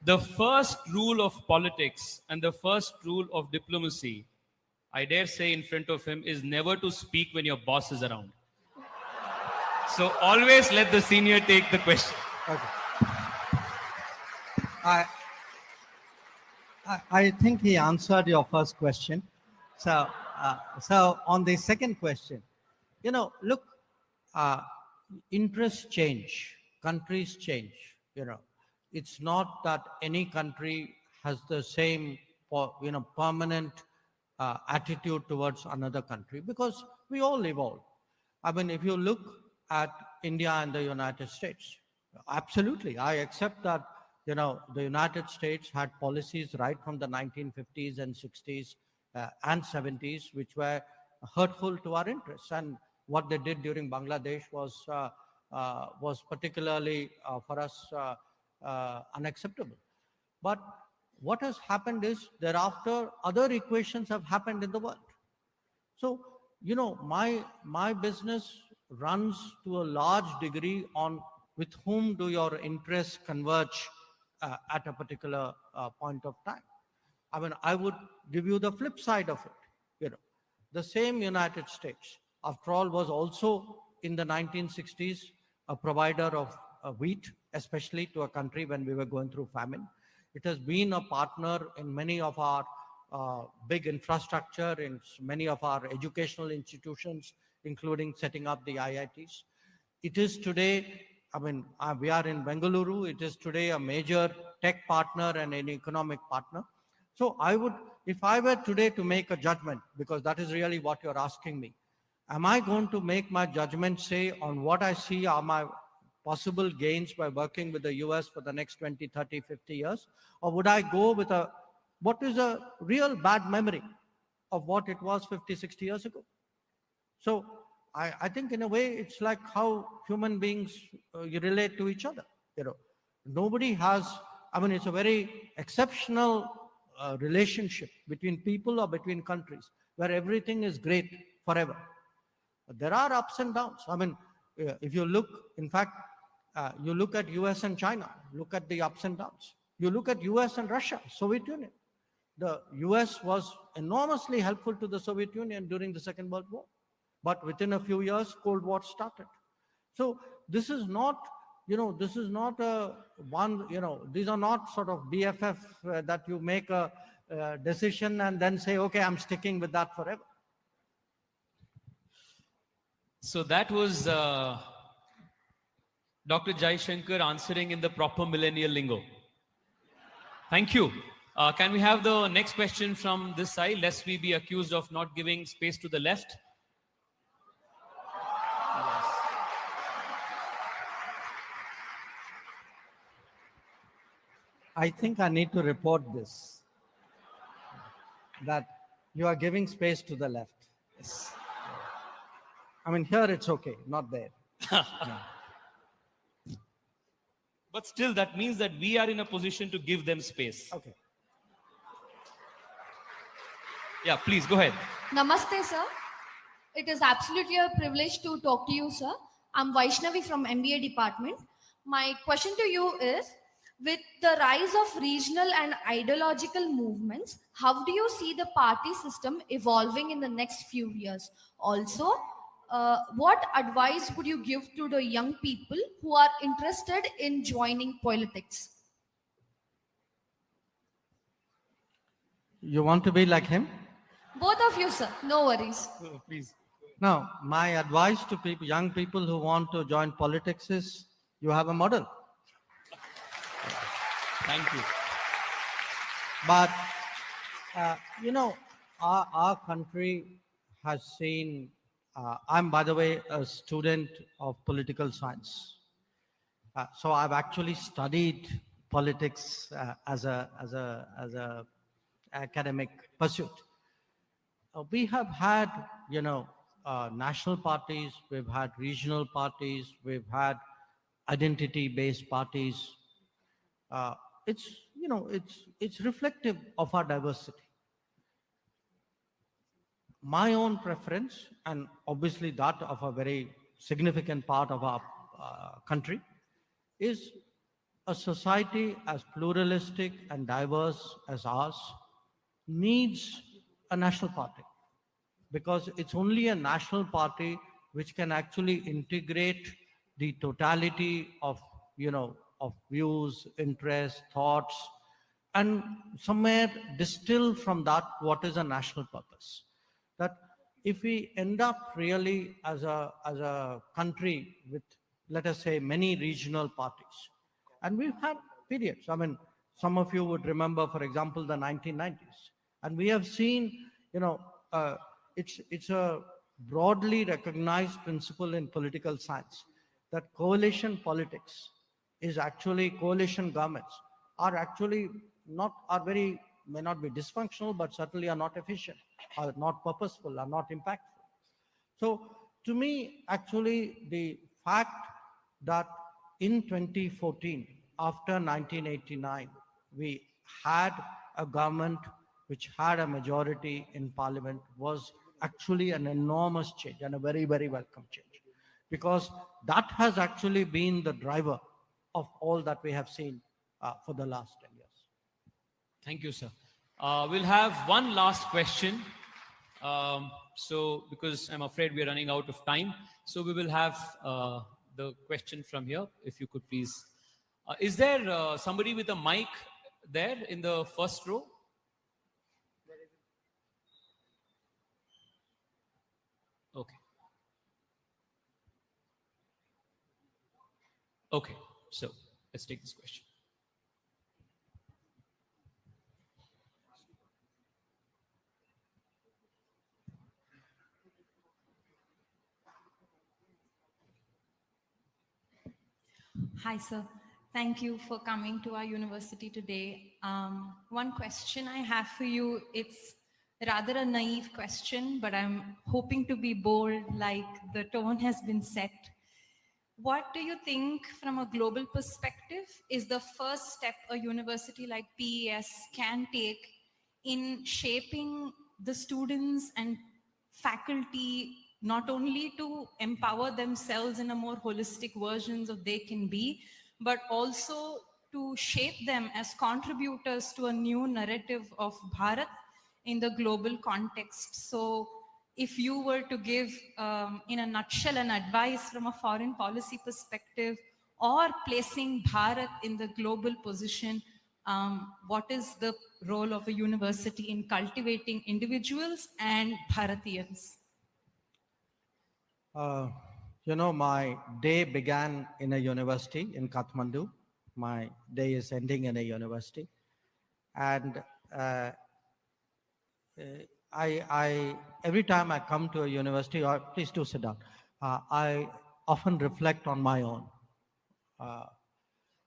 The first rule of politics and the first rule of diplomacy, I dare say in front of him, is never to speak when your boss is around. So always let the senior take the question. Okay. I think he answered your first question. So on the second question, look, uh, interests change, countries change. It's not that any country has the same, permanent attitude towards another country because we all evolve. I mean, if you look at India and the United States, absolutely, I accept that, the United States had policies right from the 1950s and 60s and 70s, which were hurtful to our interests. And what they did during Bangladesh was particularly for us unacceptable. But what has happened is thereafter other equations have happened in the world. So, my business runs to a large degree on with whom do your interests converge at a particular point of time. I mean, I would give you the flip side of it. The same United States, after all, was also in the 1960s a provider of wheat, especially to a country when we were going through famine. It has been a partner in many of our big infrastructure, in many of our educational institutions, including setting up the IITs. It is today, we are in Bengaluru, it is today a major tech partner and an economic partner. So if I were today to make a judgment, because that is really what you're asking me, am I going to make my judgment, say, on what I see are my possible gains by working with the US for the next 20, 30, 50 years? Or would I go with what is a real bad memory of what it was 50, 60 years ago? So I think in a way, it's like how human beings relate to each other. Nobody has, it's a very exceptional relationship between people or between countries where everything is great forever. There are ups and downs. If you look, in fact, you look at US and China, look at the ups and downs. You look at US and Russia, Soviet Union. The US was enormously helpful to the Soviet Union during the Second World War. But within a few years, Cold War started. So this is not, this is not a one, these are not sort of BFF that you make a decision and then say, okay, I'm sticking with that forever. So that was Dr. Jaishankar answering in the proper millennial lingo. Thank you. Can we have the next question from this side, lest we be accused of not giving space to the left? Yes. I think I need to report this, that you are giving space to the left. Yes. Here it's okay, not there. No. But still, that means that we are in a position to give them space. Okay. Yeah, please go ahead. Namaste, sir. It is absolutely a privilege to talk to you, sir. I'm Vaishnavi from MBA department. My question to you is, with the rise of regional and ideological movements, how do you see the party system evolving in the next few years? Also, what advice would you give to the young people who are interested in joining politics? You want to be like him? Both of you, sir. No worries. Oh, please. Now, my advice to young people who want to join politics is, you have a model. Thank you. But, our country has seen, I'm, by the way, a student of political science. So I've actually studied politics as a academic pursuit. We have had, national parties, we've had regional parties, we've had identity-based parties. Uh, it's reflective of our diversity. My own preference, and obviously that of a very significant part of our country, is a society as pluralistic and diverse as ours needs a national party, because it's only a national party which can actually integrate the totality of, of views, interests, thoughts, and somewhere distill from that what is a national purpose. That if we end up really as a country with, let us say, many regional parties, and we've had periods. I mean, some of you would remember, for example, the 1990s, and we have seen, it's a broadly recognized principle in political science that coalition politics is actually, coalition governments are actually may not be dysfunctional, but certainly are not efficient, are not purposeful, are not impactful. So to me, actually, the fact that in 2014, after 1989, we had a government which had a majority in parliament was actually an enormous change and a very, very welcome change, because that has actually been the driver of all that we have seen for the last 10 years. Thank you, sir. We'll have one last question. So, because I'm afraid we are running out of time, so we will have the question from here. If you could please. Is there somebody with a mic there in the first row? Okay. Okay, so let's take this question. Hi, sir. Thank you for coming to our university today. One question I have for you, it's rather a naive question, but I'm hoping to be bold, like the tone has been set. What do you think, from a global perspective, is the first step a university like PES can take in shaping the students and faculty, not only to empower themselves in a more holistic versions of they can be, but also to shape them as contributors to a new narrative of Bharat in the global context? So if you were to give, in a nutshell, an advice from a foreign policy perspective, or placing Bharat in the global position, what is the role of a university in cultivating individuals and Bharatiyans? My day began in a university in Kathmandu. My day is ending in a university. And I every time I come to a university, or please do sit down, I often reflect on my own.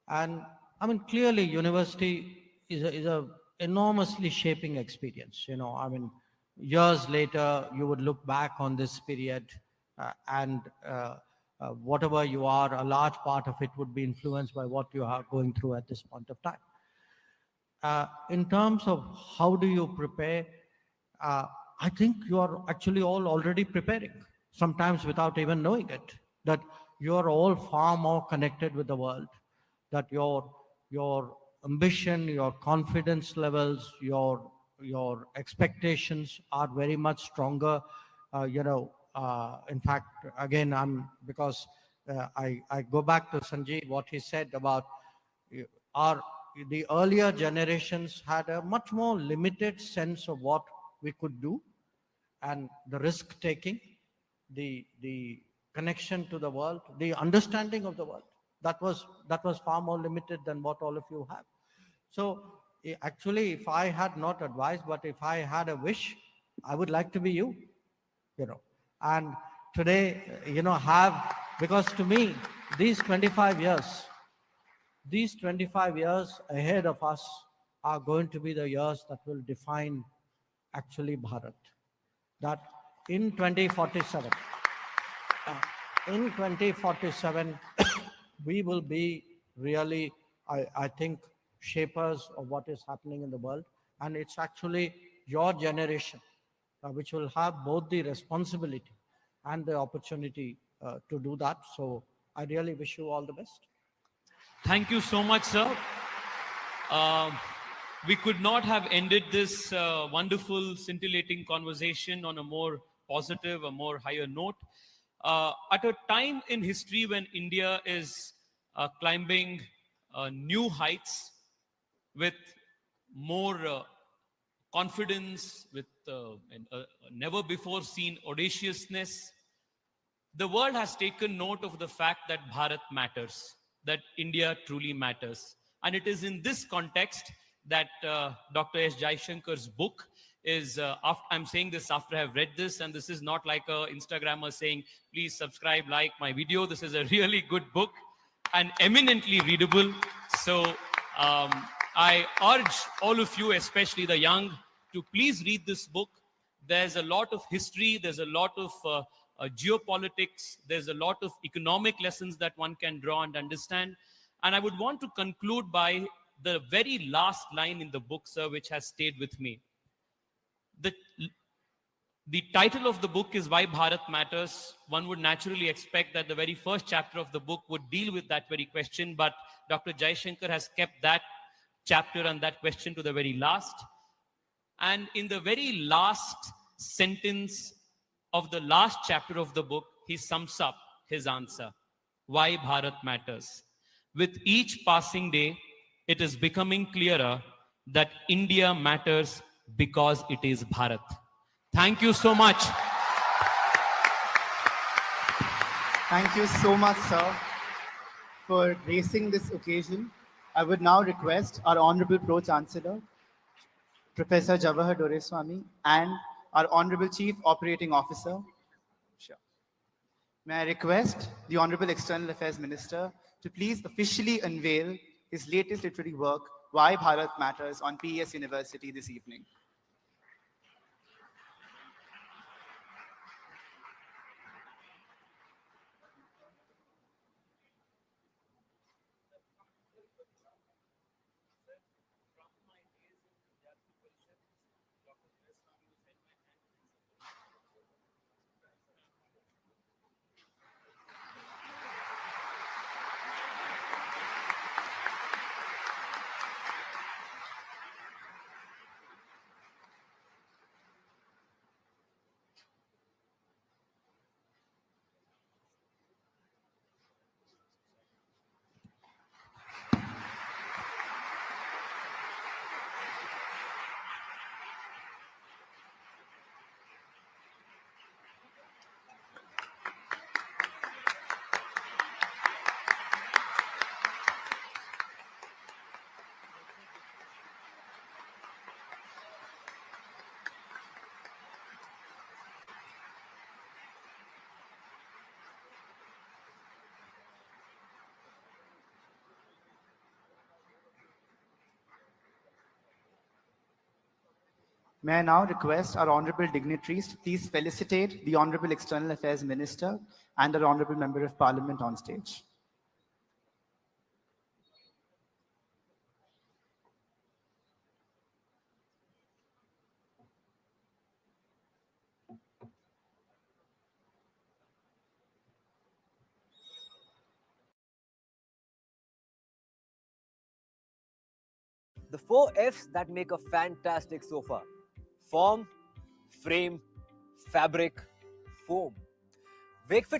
And I mean, clearly university is a enormously shaping experience. I mean, years later, you would look back on this period and whatever you are, a large part of it would be influenced by what you are going through at this point of time. In terms of how do you prepare, I think you are actually all already preparing, sometimes without even knowing it, that you are all far more connected with the world, that your ambition, your confidence levels, your expectations are very much stronger. In fact, again, because I go back to Sanjeev, what he said about the earlier generations had a much more limited sense of what we could do, and the risk taking, the connection to the world, the understanding of the world, that was far more limited than what all of you have. So actually, if I had not advised, but if I had a wish, I would like to be you, and today, because to me, these 25 years these 25 years ahead of us are going to be the years that will define actually Bharat. That in 2047, in 2047, we will be really, I think, shapers of what is happening in the world. And it's actually your generation which will have both the responsibility and the opportunity to do that. So I really wish you all the best. Thank you so much, sir. Um, we could not have ended this wonderful, scintillating conversation on a more positive, a more higher note. At a time in history when India is climbing new heights with more confidence, with never before seen audaciousness, the world has taken note of the fact that Bharat matters, that India truly matters. And it is in this context that Dr. S. Jaishankar's book is, I'm saying this after I've read this, and this is not like a Instagrammer saying, please subscribe, like my video. This is a really good book and eminently readable. So I urge all of you, especially the young, to please read this book. There's a lot of history, there's a lot of geopolitics, there's a lot of economic lessons that one can draw and understand. And I would want to conclude by the very last line in the book, sir, which has stayed with me. The title of the book is Why Bharat Matters. One would naturally expect that the very first chapter of the book would deal with that very question, but Dr. Jaishankar has kept that chapter and that question to the very last. And in the very last sentence of the last chapter of the book, he sums up his answer. Why Bharat matters. With each passing day, it is becoming clearer that India matters because it is Bharat. Thank you so much. Thank you so much, sir, for gracing this occasion. I would now request our Honorable Pro-Chancellor, Professor Jawahar Doreswamy, and our Honorable Chief Operating Officer. Sure. May I request the Honorable External Affairs Minister to please officially unveil his latest literary work, Why Bharat Matters, on PES University this evening. May I now request our honorable dignitaries to please felicitate the Honorable External Affairs Minister and our Honorable Member of Parliament on stage. The 4 F's that make a fantastic sofa: form, frame, fabric, foam. Wakefit